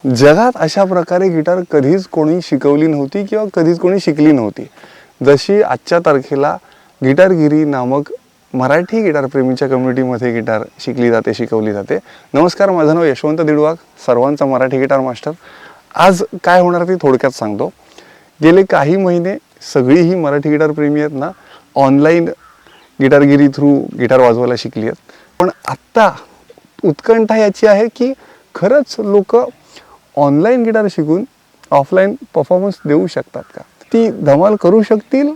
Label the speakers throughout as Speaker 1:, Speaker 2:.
Speaker 1: जगात अशा प्रकारे गिटार कधीच कोणी शिकवली नव्हती किंवा कधीच कोणी शिकली नव्हती. जशी आजच्या तारखेला गिटारगिरी नामक मराठी गिटार प्रेमीच्या कम्युनिटीमध्ये गिटार शिकली जाते, शिकवली जाते. नमस्कार, माझं नाव यशवंत दिडवाग, सर्वांचा मराठी गिटार मास्टर. आज काय होणार ते थोडक्यात सांगतो. गेले काही महिने सगळी ही मराठी गिटार प्रेमी आहेत ना, ऑनलाईन गिटारगिरी थ्रू गिटार वाजवायला शिकली आहेत. पण आत्ता उत्कंठा याची आहे की खरंच लोक ऑनलाईन गिटार शिकून ऑफलाईन परफॉर्मन्स देऊ शकतात का, ती धमाल करू शकतील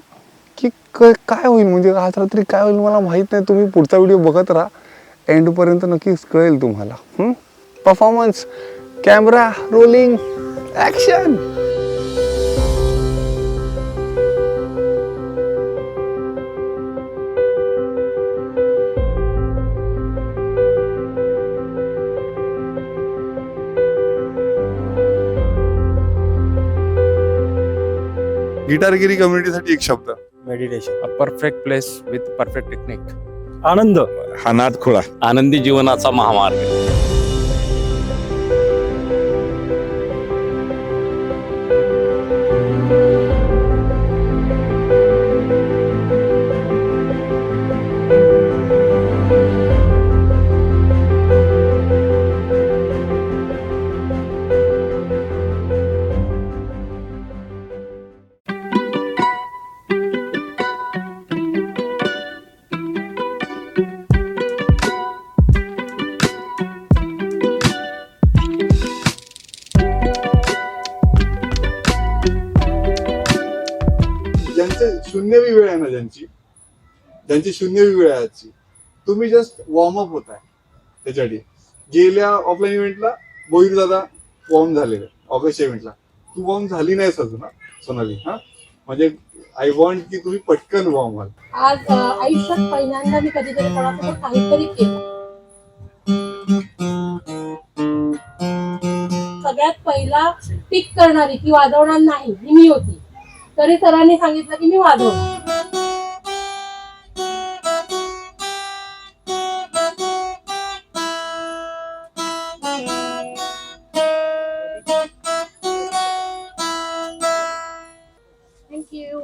Speaker 1: की काय होईल, म्हणजे आज रात्री काय होईल मला माहीत नाही. तुम्ही पुढचा व्हिडिओ बघत राहा, एंडपर्यंत नक्कीच कळेल तुम्हाला. Performance, camera rolling, action. गिटारगिरी कम्युनिटीसाठी एक शब्द:
Speaker 2: meditation.
Speaker 3: A perfect place with perfect technique.
Speaker 2: आनंद.
Speaker 1: हा नाद खोळा.
Speaker 3: आनंदी जीवनाचा महामार्ग.
Speaker 1: ज्यांचे शून्यवी वेळ आहे ना, ज्यांची शून्यवी वेळ आहे आजची, तुम्ही जस्ट वॉर्मअप होताय त्याच्यासाठी. गेल्या ऑफलाईन इव्हेंटला बोईर दादा वॉर्म झालेले, ऑगस्टच्या इव्हेंटला तू वॉर्म झाली नाहीस अजून ना सोनाली. म्हणजे आय वॉन्ट की तुम्ही पटकन वॉर्म व्हाल.
Speaker 4: आज आयुष्यात पहिल्यांदा मी कधीतरी कोणासोबत काहीतरी केलं. सगळ्यात पहिला पिक करणारी ती वाजवणार नाही ही मी होती, तरी सरांनी सांगितलं की मी वाजवणार. थँक्यू.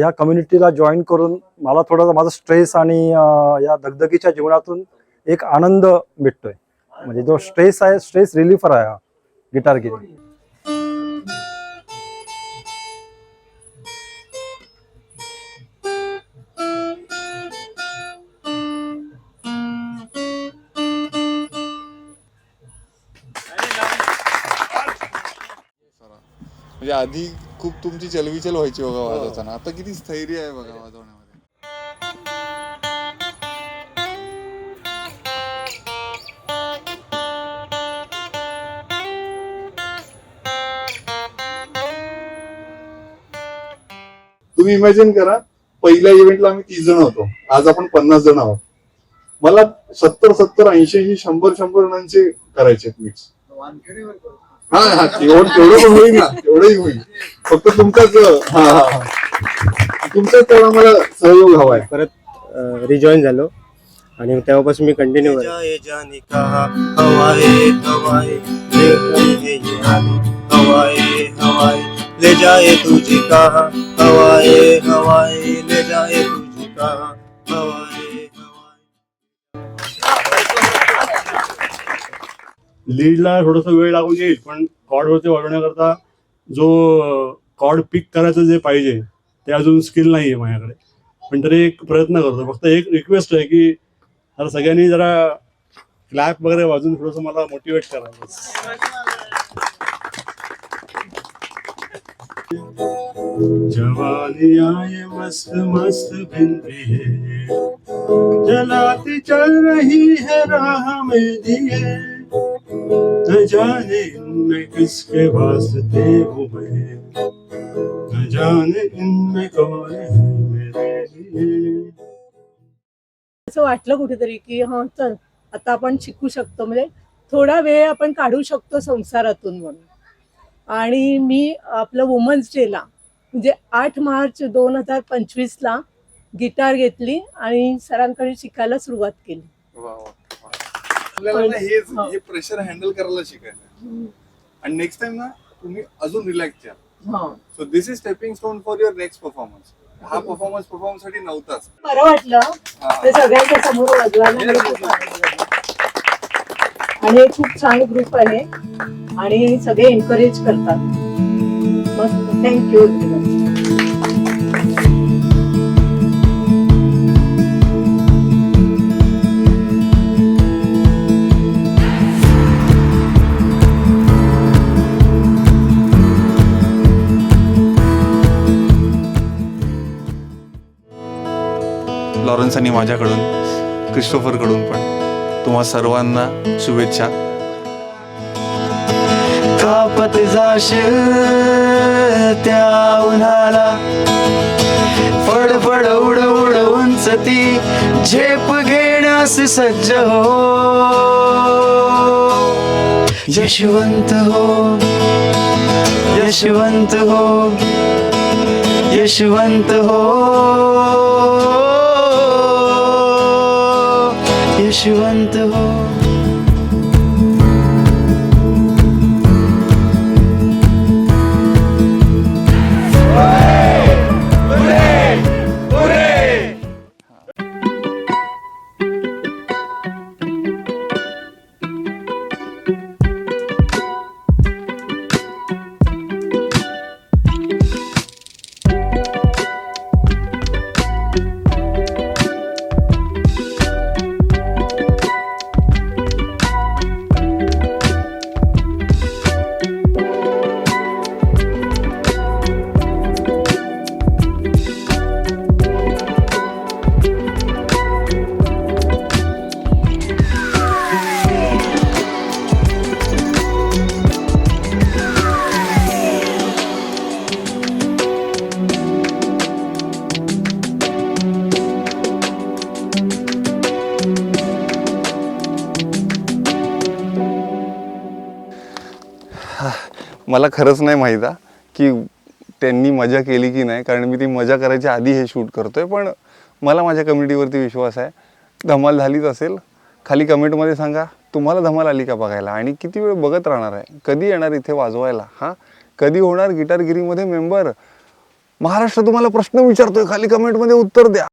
Speaker 2: या कम्युनिटीला जॉईन करून मला थोडं माझं स्ट्रेस आणि या दगदगीच्या जीवनातून एक आनंद भेटतोय. म्हणजे जो स्ट्रेस आहे, स्ट्रेस रिलीफर आहे हा गिटारगिरी.
Speaker 1: म्हणजे आधी खूप तुमची चलविचल व्हायची बघा वाजवताना, आता किती स्थैर्य आहे बघा वाजवण्यामध्ये. तुम्ही इमॅजिन करा, पहिल्या इव्हेंटला आम्ही 30 जण होतो, आज आपण 50 जण आहोत. मला 70, 80, 100 जणांचे करायचे मिक्स. हा तेवढं पण होईल ना, तेवढंही होईल. फक्त तुमचाच तेवढा मला सहयोग हवाय.
Speaker 2: परत रिजॉईन झालो आणि तेव्हापासून मी कंटिन्यू
Speaker 5: ले जाए तुझे कहा हवाए हवाए ले जाए तुझे कहा हवाए हवाए.
Speaker 6: लीडला थोडासा वेळ लागून येईल, पण कॉर्डवरती वाजवण्याकरता जो कॉर्ड पिक करायचं जे पाहिजे ते अजून स्किल नाही आहे माझ्याकडे. पण तरी एक प्रयत्न करतो. फक्त एक रिक्वेस्ट आहे की जरा सगळ्यांनी जरा क्लॅप वगैरे वाजून थोडंसं मला मोटिवेट करा. जवानी आए मस्त मस्त भिंती है, जलाती चल रही है राह में दिए, न जाने इनमें किसके वास्ते हूँ मैं, न जाने इनमें कौन है मेरे लिए.
Speaker 4: असं वाटलं कुठेतरी की हा चल आता आपण शिकू शकतो, म्हणजे थोडा वेळ आपण काढू शकतो संसारातून म्हणून. आणि मी आपलं वुमन्स डेला म्हणजे 8 मार्च 2025ला गिटार घेतली आणि सरांकडे शिकायला सुरुवात केली.
Speaker 1: आपल्याला ना
Speaker 4: हा.
Speaker 1: हे प्रेशर हँडल करायला शिकायचं आणि नेक्स्ट टाइम ना तुम्ही अजून रिलॅक्स घ्या.
Speaker 4: हा.
Speaker 1: So this is stepping stone for your next performance. हा परफॉर्मन्स साठी नव्हताच.
Speaker 4: बरं वाटलं
Speaker 1: हा.
Speaker 4: ते सगळ्यांच्या समोर वाजवायला मला खूप आनंद झाला. आणि खूप छान ग्रुप आहे आणि सगळे एनकरेज करतात. मस्त. थँक्यू.
Speaker 1: लॉरेन्स आणि माझ्याकडून, क्रिस्टोफरकडून पण तुम्हा सर्वांना शुभेच्छा.
Speaker 5: कापत जाशील त्या उन्हाला, फडफड उड उड उंच ती झेप घेण्यास सज्ज हो. यशवंत हो, यशवंत हो, यशवंत हो, यशवंत हो.
Speaker 1: मला खरंच नाही माहीत की त्यांनी मजा केली की नाही, कारण मी ती मजा करायच्या आधी हे शूट करतोय. पण मला माझ्या कम्युनिटीवरती विश्वास आहे. धमाल झालीच असेल. खाली कमेंटमध्ये सांगा तुम्हाला धमाल आली का बघायला आणि किती वेळ बघत राहणार आहे. कधी येणार इथे वाजवायला, हां कधी होणार गिटारगिरीमध्ये मेंबर. महाराष्ट्र तुम्हाला प्रश्न विचारतोय, खाली कमेंटमध्ये उत्तर द्या.